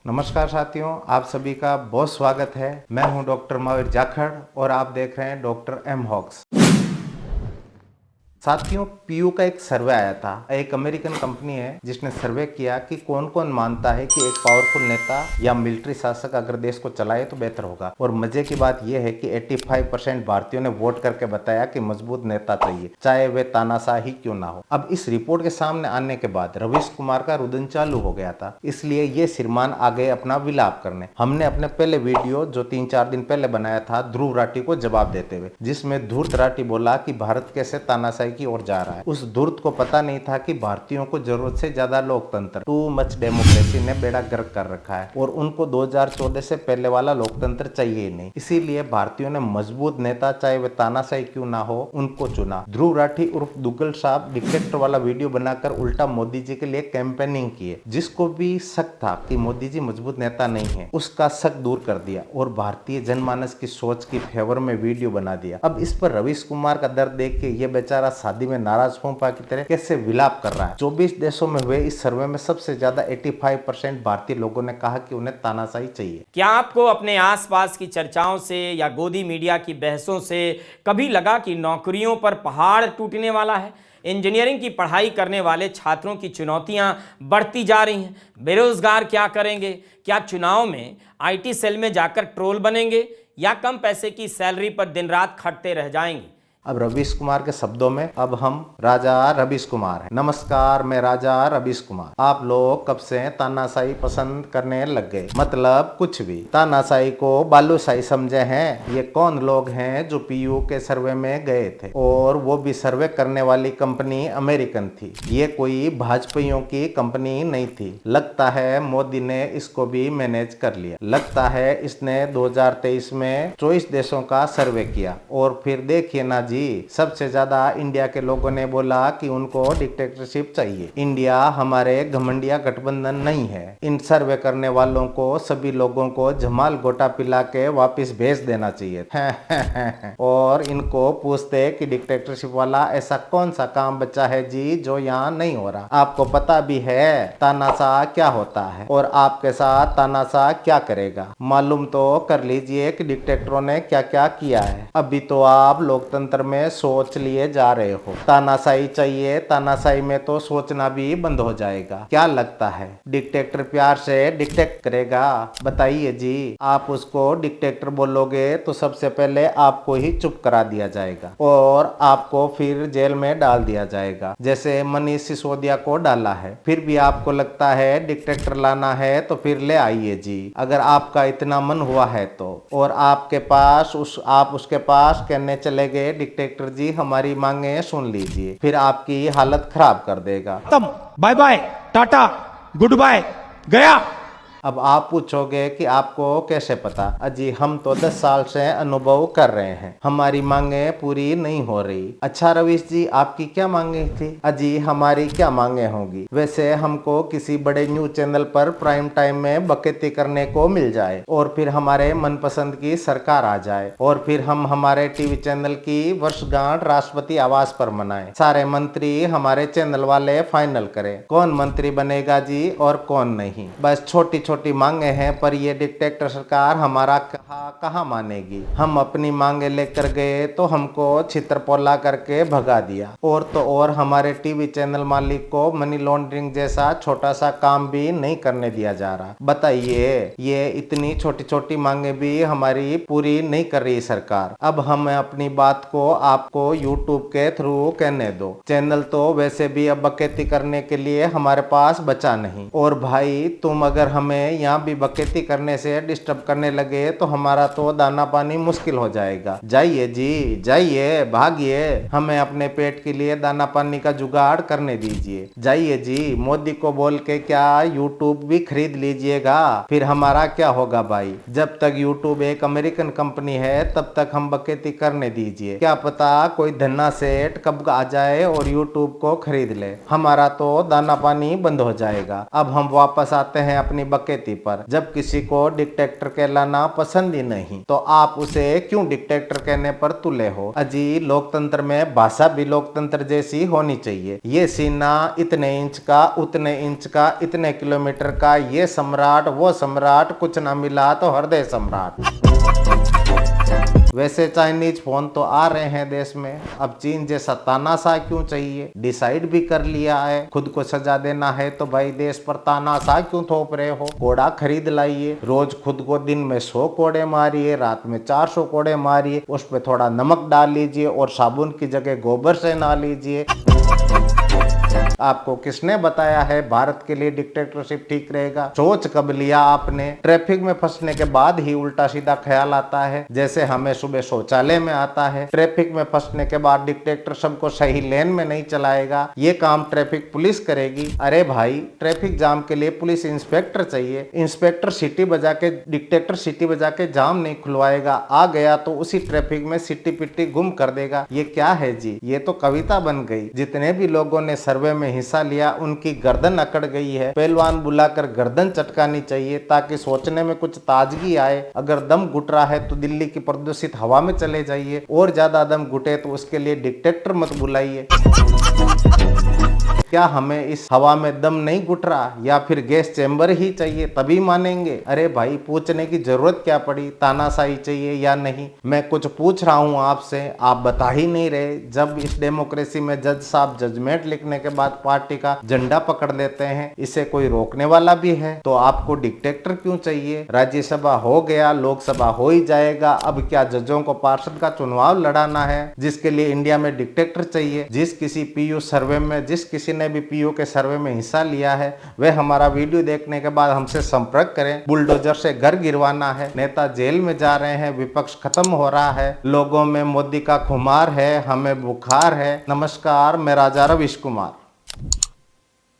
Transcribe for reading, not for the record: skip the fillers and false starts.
नमस्कार साथियों, आप सभी का बहुत स्वागत है। मैं हूं डॉक्टर महावीर जाखड़ और आप देख रहे हैं डॉक्टर एम हॉक्स। साथियों, पीयू का एक सर्वे आया था। एक अमेरिकन कंपनी है जिसने सर्वे किया कि कौन कौन मानता है कि एक पावरफुल नेता या मिलिट्री शासक अगर देश को चलाए तो बेहतर होगा। और मजे की बात यह है कि 85% भारतीयों ने वोट करके बताया कि मजबूत नेता चाहिए, चाहे वे तानाशाह ही क्यों ना हो। अब इस रिपोर्ट के सामने आने के बाद रवीश कुमार का रुदन चालू हो गया था, इसलिए ये श्रीमान आ गए अपना विलाप करने। हमने अपने पहले वीडियो जो 3-4 दिन पहले बनाया था ध्रुव राठी को जवाब देते हुए, जिसमें धूर्त राठी बोला कि भारत कैसे तानाशाही की ओर जा रहा है। उस धूर्त को पता नहीं था कि भारतीयों को जरूरत से ज्यादा लोकतंत्र, टू मच डेमोक्रेसी ने बेड़ा गर्क कर रखा है और उनको 2014 से पहले वाला लोकतंत्र चाहिए ही नहीं। इसीलिए भारतीयों ने मजबूत नेता, चाहे वे तानाशाही क्यों ना हो, उनको चुना। ध्रुव राठी उर्फ दुग्गल साहब डिक्टेटर वाला वीडियो बनाकर उल्टा मोदी जी के लिए कैंपेनिंग किए। जिसको भी शक था कि मोदी जी मजबूत नेता नहीं है, उसका शक दूर कर दिया और भारतीय जनमानस की सोच की फेवर में वीडियो बना दिया। अब इस पर रवीश कुमार का दर्द देख के ये बेचारा शादी में नाराज फोंपा की तरह कैसे विलाप कर रहा है। 24 देशों में हुए इस सर्वे में सबसे ज्यादा 85% भारतीय लोगों ने कहा कि उन्हें तानाशाही चाहिए। क्या आपको अपने आसपास की चर्चाओं से या गोदी मीडिया की बहसों से कभी लगा कि नौकरियों पर पहाड़ टूटने वाला है? इंजीनियरिंग की पढ़ाई करने वाले छात्रों की चुनौतियां बढ़ती जा रही हैं। बेरोजगार क्या करेंगे? क्या चुनाव में आईटी सेल में जाकर ट्रोल बनेंगे या कम पैसे की सैलरी पर दिन रात खटते रह जाएंगे? अब रवीश कुमार के शब्दों में, अब हम राजा रवीश कुमार हैं। नमस्कार, मैं राजा रवीश कुमार। आप लोग कब से तानाशाही पसंद करने लग गए? मतलब कुछ भी। तानाशाही को बालूशाही समझे हैं? ये कौन लोग हैं जो पीयू के सर्वे में गए थे और वो भी सर्वे करने वाली कंपनी अमेरिकन थी। ये कोई भाजपाइयों की कंपनी नहीं थी। लगता है मोदी ने इसको भी मैनेज कर लिया। लगता है इसने 2023 में 24 देशों का सर्वे किया और फिर देखिए ना जी, सबसे ज्यादा इंडिया के लोगों ने बोला कि उनको डिक्टेटरशिप चाहिए। इंडिया हमारे घमंडिया गठबंधन नहीं है। इन सर्वे करने वालों को सभी लोगों को जमाल गोटा पिला के वापस भेज देना चाहिए। और इनको पूछते कि डिक्टेटरशिप वाला ऐसा कौन सा काम बचा है जी जो यहाँ नहीं हो रहा। आपको पता भी है तानाशाह क्या होता है और आपके साथ तानाशाह क्या करेगा। मालूम तो कर लीजिए कि डिक्टेटरों ने क्या क्या किया है। अभी तो आप लोकतंत्र में सोच लिए जा रहे हो। तानाशाही चाहिए, तानाशाही में तो सोचना भी बंद हो जाएगा। क्या लगता है डिक्टेटर प्यार से डिक्टेट करेगा? बताइए जी। आप उसको डिक्टेटर बोलोगे तो सबसे पहले आपको ही चुप करा दिया जाएगा और आपको फिर जेल में डाल दिया जाएगा, जैसे मनीष सिसोदिया को डाला है। फिर भी आपको लगता है डिक्टेटर लाना है तो फिर ले आइए जी, अगर आपका इतना मन हुआ है तो। और आपके पास आप उसके पास कहने चले गए डिक्टेटर जी हमारी मांगे सुन लीजिए, फिर आपकी हालत खराब कर देगा। तब bye bye, tata, good bye, गया। अब आप पूछोगे कि आपको कैसे पता? अजी हम तो 10 साल से अनुभव कर रहे हैं, हमारी मांगे पूरी नहीं हो रही। अच्छा रवीश जी, आपकी क्या मांगे थी? अजी हमारी क्या मांगे होंगी? वैसे हमको किसी बड़े न्यूज चैनल पर प्राइम टाइम में बकैती करने को मिल जाए और फिर हमारे मनपसंद की सरकार आ जाए और फिर हम हमारे टीवी चैनल की वर्षगांठ राष्ट्रपति आवास पर मनाएं। सारे मंत्री हमारे चैनल वाले फाइनल करें कौन मंत्री बनेगा जी और कौन नहीं। बस छोटी छोटी मांगे हैं, पर ये डिक्टेटर सरकार हमारा कहाँ मानेगी। हम अपनी मांगे लेकर गए तो हमको छित्रपोला करके भगा दिया और तो और हमारे टीवी चैनल मालिक को मनी लॉन्ड्रिंग जैसा छोटा सा काम भी नहीं करने दिया जा रहा। बताइए, ये इतनी छोटी छोटी मांगे भी हमारी पूरी नहीं कर रही सरकार। अब हम अपनी बात को आपको यूट्यूब के थ्रू कहने दो। चैनल तो वैसे भी अब बकैती करने के लिए हमारे पास बचा नहीं। और भाई तुम अगर हमें यहाँ भी बकैती करने से डिस्टर्ब करने लगे तो हमारा तो दाना पानी मुश्किल हो जाएगा। जाइए जी, जाइए, भागिए, हमें अपने पेट के लिए दाना पानी का जुगाड़ करने दीजिए। जाइए जी, मोदी को बोल के क्या यूट्यूब भी खरीद लीजिएगा, फिर हमारा क्या होगा भाई। जब तक यूट्यूब एक अमेरिकन कंपनी है तब तक हम बकैती करने दीजिए। क्या पता कोई धन्ना सेठ कब आ जाए और यूट्यूब को खरीद ले, हमारा तो दाना पानी बंद हो जाएगा। अब हम वापस आते हैं अपनी बकैती डकैती पर। जब किसी को डिक्टेटर कहलाना पसंद ही नहीं तो आप उसे क्यों डिक्टेटर कहने पर तुले हो। अजी, लोकतंत्र में भाषा भी लोकतंत्र जैसी होनी चाहिए। ये सीना इतने इंच का, उतने इंच का, इतने किलोमीटर का, ये सम्राट वो सम्राट, कुछ ना मिला तो हृदय सम्राट। वैसे चाइनीज फोन तो आ रहे हैं देश में, अब चीन जैसा तानाशाह क्यों चाहिए। डिसाइड भी कर लिया है खुद को सजा देना है तो भाई देश पर तानाशाह क्यों थोप रहे हो। कोड़ा खरीद लाइए, रोज खुद को दिन में 100 कोड़े मारिए, रात में 400 कोड़े मारिए, उस पर थोड़ा नमक डाल लीजिए और साबुन की जगह गोबर से नहा लीजिए। आपको किसने बताया है भारत के लिए डिक्टेटरशिप ठीक रहेगा। सोच कब लिया आपने। ट्रैफिक में फंसने के बाद ही उल्टा सीधा ख्याल आता है, जैसे हमें सुबह शौचालय में आता है। ट्रैफिक में फंसने के बाद डिक्टेटर सबको सही लेन में नहीं चलाएगा, ये काम ट्रैफिक पुलिस करेगी। अरे भाई, ट्रैफिक जाम के लिए पुलिस इंस्पेक्टर चाहिए। इंस्पेक्टर सीटी बजा के, डिक्टेटर सीटी बजा के जाम नहीं खुलवाएगा, आ गया तो उसी ट्रैफिक में सिट्टी पिट्टी गुम कर देगा। ये क्या है जी, ये तो कविता बन गई। जितने भी लोगों ने सर्वे में हिस्सा लिया उनकी गर्दन अकड़ गई है। पहलवान बुलाकर गर्दन चटकानी चाहिए ताकि सोचने में कुछ ताजगी आए। अगर दम घुट रहा है तो दिल्ली की प्रदूषित हवा में चले जाइए, और ज्यादा दम घुटे तो उसके लिए डिक्टेटर मत बुलाइए। क्या हमें इस हवा में दम नहीं घुट रहा, या फिर गैस चैम्बर ही चाहिए तभी मानेंगे। अरे भाई, पूछने की जरूरत क्या पड़ी, तानाशाही चाहिए या नहीं। मैं कुछ पूछ रहा हूँ आपसे, आप बता ही नहीं रहे। जब इस डेमोक्रेसी में जज साहब जजमेंट लिखने के बाद पार्टी का झंडा पकड़ लेते हैं, इसे कोई रोकने वाला भी है, तो आपको डिक्टेटर क्यों चाहिए। राज्यसभा हो गया, लोकसभा हो ही जाएगा, अब क्या जजों को पार्षद का चुनाव लड़ाना है, जिसके लिए इंडिया में डिक्टेटर चाहिए। जिस किसी पीयू सर्वे में, जिस किसी ने भी पीयू के सर्वे में हिस्सा लिया है, वह हमारा वीडियो देखने के बाद हमसे संपर्क करें। बुलडोजर से घर गिरवाना है, नेता जेल में जा रहे हैं, विपक्ष खत्म हो रहा है, लोगों में मोदी का खुमार है, हमें बुखार है। नमस्कार, मैं राजा रवीश कुमार।